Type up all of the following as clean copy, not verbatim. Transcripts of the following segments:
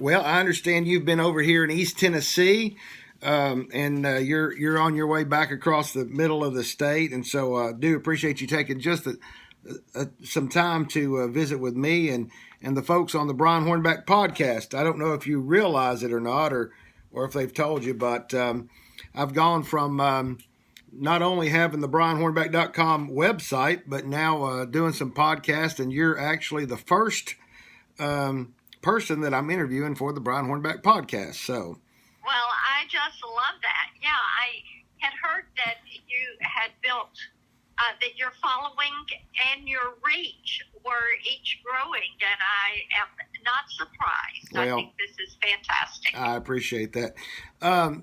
Well, I understand you've been over here in East Tennessee, and you're on your way back across the middle of the state, and so do appreciate you taking just some time to visit with me and the folks on the Brian Hornback podcast. I don't know if you realize it or not, or if they've told you, but I've gone from not only having the brianhornback.com website, but now doing some podcasts, and you're actually the first person that I'm interviewing for the Brian Hornback podcast. So, well, I just love that. Yeah, I had heard that you had built that your following and your reach were each growing, and I am not surprised. Well, I think this is fantastic. I appreciate that.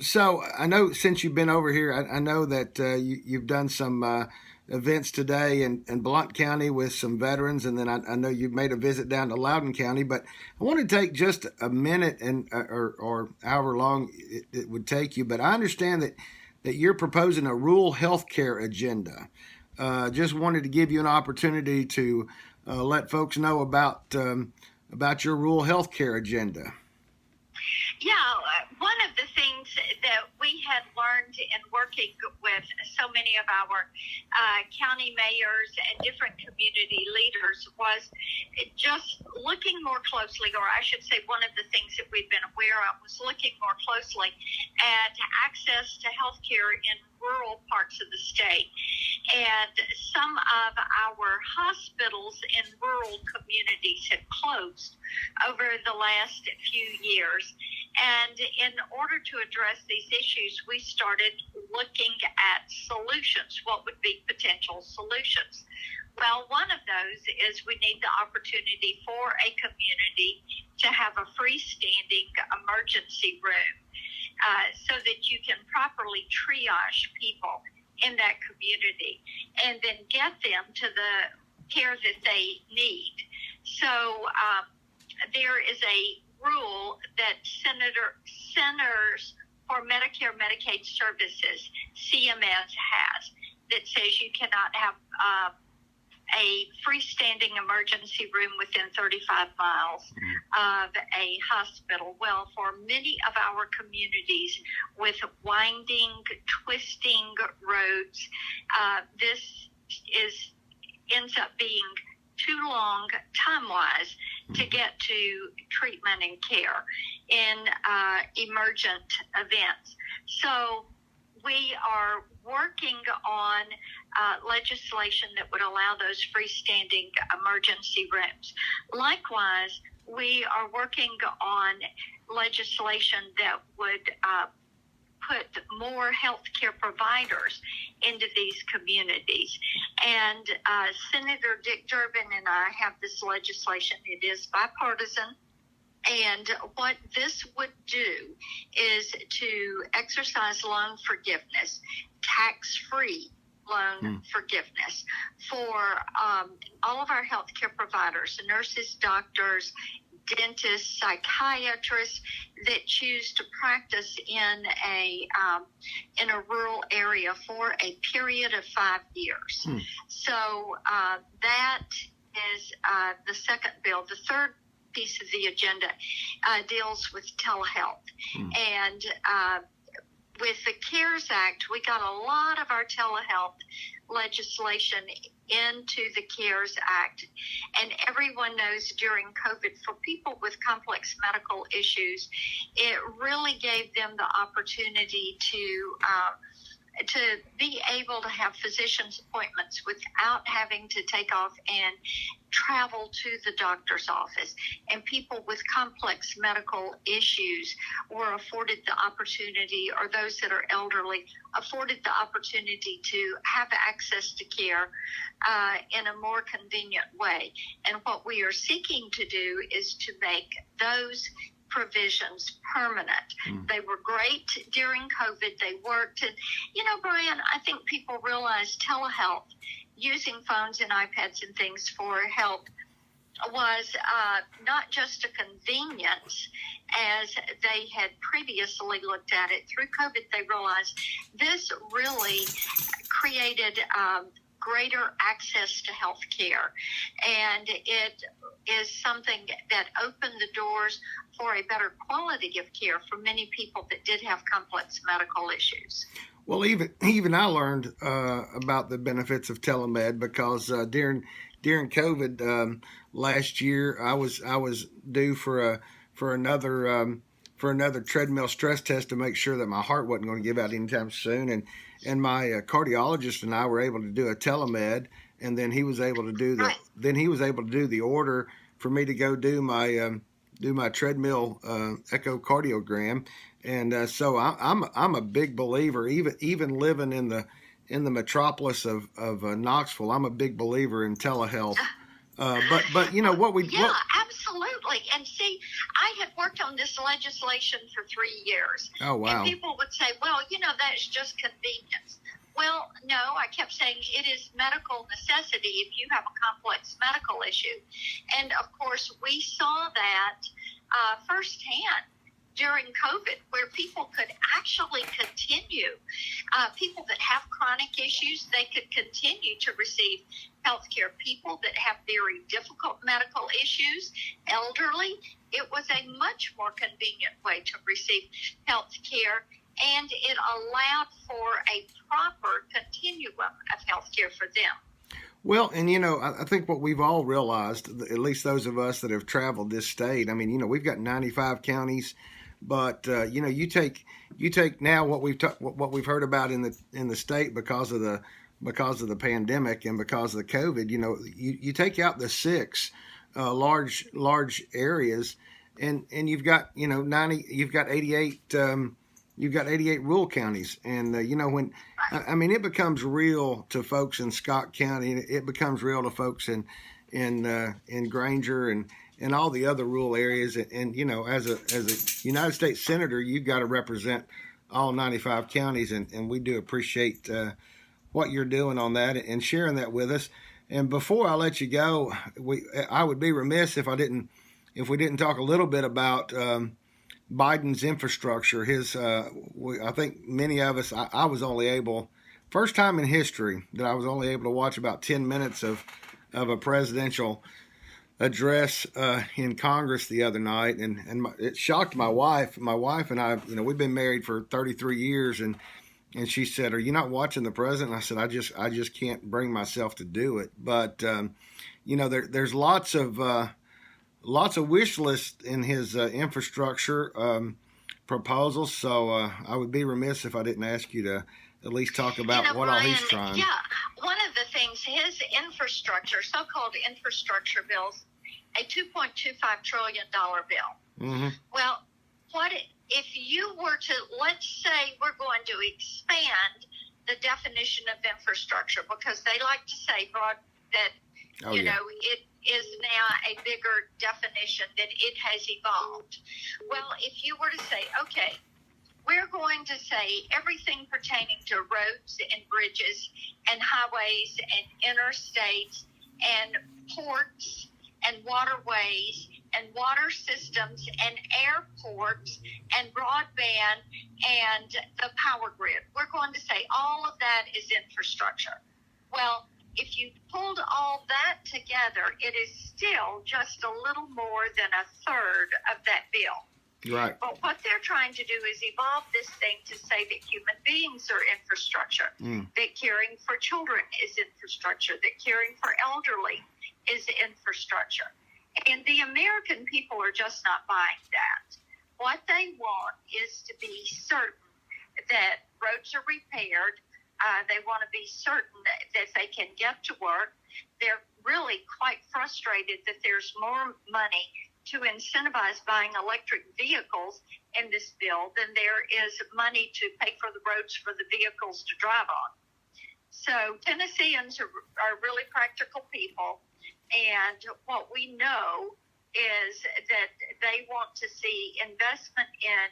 So I know since you've been over here, I know that you've done some events today in Blount County with some veterans, and then I know you've made a visit down to Loudoun County, but I want to take just a minute and or however long it would take you, but I understand that you're proposing a rural healthcare agenda. Just wanted to give you an opportunity to let folks know about your rural healthcare agenda. Yeah, one of the things that we had learned in working with so many of our county mayors and different community leaders was just looking more closely, or I should say one of the things that we've been aware of was looking more closely at access to health care in rural parts of the state. And some of our hospitals in rural communities had closed over the last few years. And in order to address these issues, we started looking at solutions. What would be potential solutions? Well, one of those is we need the opportunity for a community to have a freestanding emergency room so that you can properly triage people in that community and then get them to the care that they need. So there is a rule that Centers for Medicare Medicaid Services, CMS, has that says you cannot have a freestanding emergency room within 35 miles of a hospital. Well, for many of our communities with winding, twisting roads, this ends up being too long time-wise to get to treatment and care in emergent events. So we are working on legislation that would allow those freestanding emergency rooms. Likewise, we are working on legislation that would put more healthcare providers into these communities. And Senator Dick Durbin and I have this legislation. It is bipartisan. And what this would do is to exercise loan forgiveness, tax-free loan forgiveness for all of our healthcare providers, nurses, doctors, dentists, psychiatrists that choose to practice in a rural area for a period of 5 years. So that is the second bill. The third piece of the agenda deals with telehealth. And with the CARES Act, we got a lot of our telehealth legislation into the CARES Act. And everyone knows during COVID, for people with complex medical issues, it really gave them the opportunity to be able to have physician's appointments without having to take off and travel to the doctor's office. And people with complex medical issues were afforded the opportunity, or those that are elderly, afforded the opportunity to have access to care in a more convenient way. And what we are seeking to do is to make those provisions permanent. They were great during COVID. They worked. And, Brian, I think people realize telehealth, using phones and iPads and things for help, was not just a convenience as they had previously looked at it. Through COVID, they realized this really created greater access to health care. And it is something that opened the doors for a better quality of care for many people that did have complex medical issues. Well, even I learned about the benefits of telemed because during COVID last year, I was due for another treadmill stress test to make sure that my heart wasn't going to give out anytime soon, and my cardiologist and I were able to do a telemed, and then he was able to do the order for me to go do my treadmill echocardiogram. And so I'm a big believer, even living in the metropolis of Knoxville. I'm a big believer in telehealth. But you know what we absolutely. And see, I had worked on this legislation for 3 years. Oh, wow. And people would say, well, that's just convenience. Well, no, I kept saying it is medical necessity if you have a complex medical issue. And of course, we saw that firsthand during COVID, where people could actually continue, people that have chronic issues, they could continue to receive health care. People that have very difficult medical issues, elderly, it was a much more convenient way to receive health care, and it allowed for a proper continuum of health care for them. Well, and I think what we've all realized, at least those of us that have traveled this state, I mean, we've got 95 counties. But you take now what we've heard about in the state because of the pandemic and because of the COVID. You take out the 6 large areas, and you've got 88 rural counties, and when it becomes real to folks in Scott County, it becomes real to folks in Granger and all the other rural areas. And as a United States Senator, you've got to represent all 95 counties, and we do appreciate what you're doing on that and sharing that with us. And before I let you go, I would be remiss if we didn't talk a little bit about Biden's infrastructure. I think many of us, I was only able, first time in history that I was only able to watch about 10 minutes of a presidential address in Congress the other night, and it shocked my wife. My wife and I, we've been married for 33 years, and she said, "Are you not watching the president?" And I said, "I just can't bring myself to do it." But there's lots of wish lists in his infrastructure proposals. So I would be remiss if I didn't ask you to at least talk about what all he's trying. Yeah, one of the things, his infrastructure, so-called infrastructure bills, a $2.25 trillion bill. Mm-hmm. Well, if you were to, let's say we're going to expand the definition of infrastructure, because they like to say that it is now a bigger definition, that it has evolved. Well, if you were to say, okay, we're going to say everything pertaining to roads and bridges and highways and interstates and ports and waterways and water systems and airports and broadband and the power grid. We're going to say all of that is infrastructure. Well, if you pulled all that together, it is still just a little more than a third of that bill. Right. But what they're trying to do is evolve this thing to say that human beings are infrastructure, that caring for children is infrastructure, that caring for elderly is infrastructure. And the American people are just not buying that. What they want is to be certain that roads are repaired. They want to be certain that they can get to work. They're really quite frustrated that there's more money to incentivize buying electric vehicles in this bill than there is money to pay for the roads for the vehicles to drive on. So Tennesseans are really practical people, and what we know is that they want to see investment in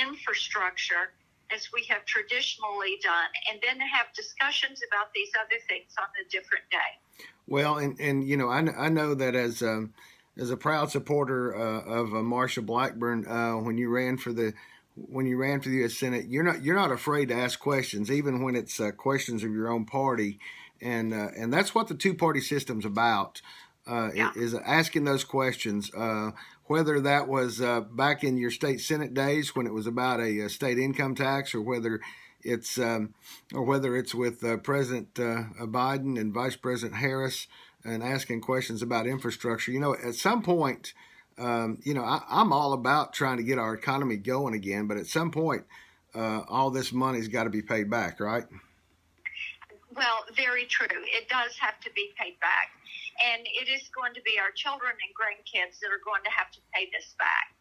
infrastructure as we have traditionally done, and then have discussions about these other things on a different day. Well, and I know that as a proud supporter of Marsha Blackburn, when you ran for the U.S. Senate, you're not afraid to ask questions, even when it's questions of your own party. and that's what the two-party system's about. Is asking those questions. Whether that was back in your state Senate days when it was about a state income tax, or whether it's with President Biden and Vice President Harris, and asking questions about infrastructure. At some point, I'm all about trying to get our economy going again, but at some point, all this money's got to be paid back, right? Well, very true. It does have to be paid back. And it is going to be our children and grandkids that are going to have to pay this back.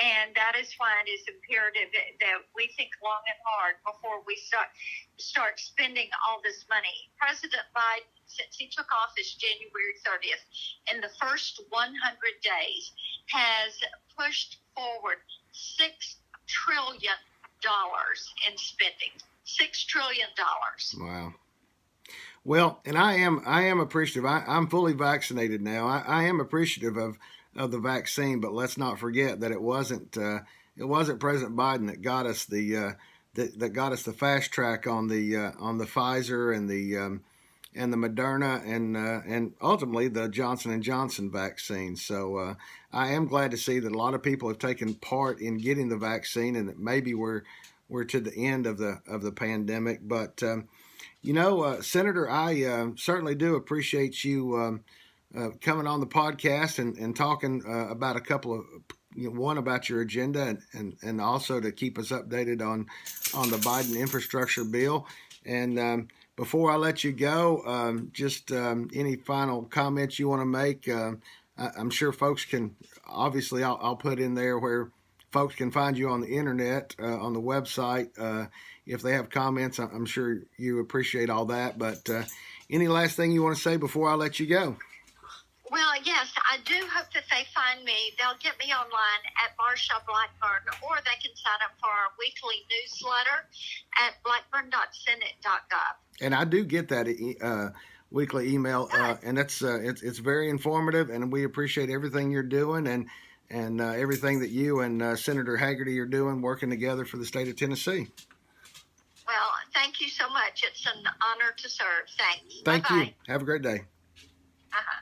And that is why it is imperative that we think long and hard before we start spending all this money. President Biden, since he took office January 30th, in the first 100 days, has pushed forward $6 trillion in spending. $6 trillion. Wow. Well, and I am appreciative. I'm fully vaccinated now. I am appreciative of the vaccine, but let's not forget that it wasn't President Biden that got us that got us the fast track on the Pfizer and the Moderna and ultimately the Johnson & Johnson vaccine. So I am glad to see that a lot of people have taken part in getting the vaccine, and that maybe we're to the end of the pandemic, but. Senator, I certainly do appreciate you coming on the podcast and talking about a couple of, one about your agenda and also to keep us updated on the Biden infrastructure bill. And before I let you go, just any final comments you want to make? I'm sure folks can, obviously I'll put in there where folks can find you on the internet, on the website. If they have comments, I'm sure you appreciate all that. But any last thing you want to say before I let you go? Well, yes, I do hope that they find me. They'll get me online at Marsha Blackburn, or they can sign up for our weekly newsletter at blackburn.senate.gov. And I do get that weekly email, and it's very informative, and we appreciate everything you're doing and everything that you and Senator Hagerty are doing, working together for the state of Tennessee. Well, thank you so much. It's an honor to serve. Thanks. Thank Bye-bye. you. Have a great day. Uh-huh.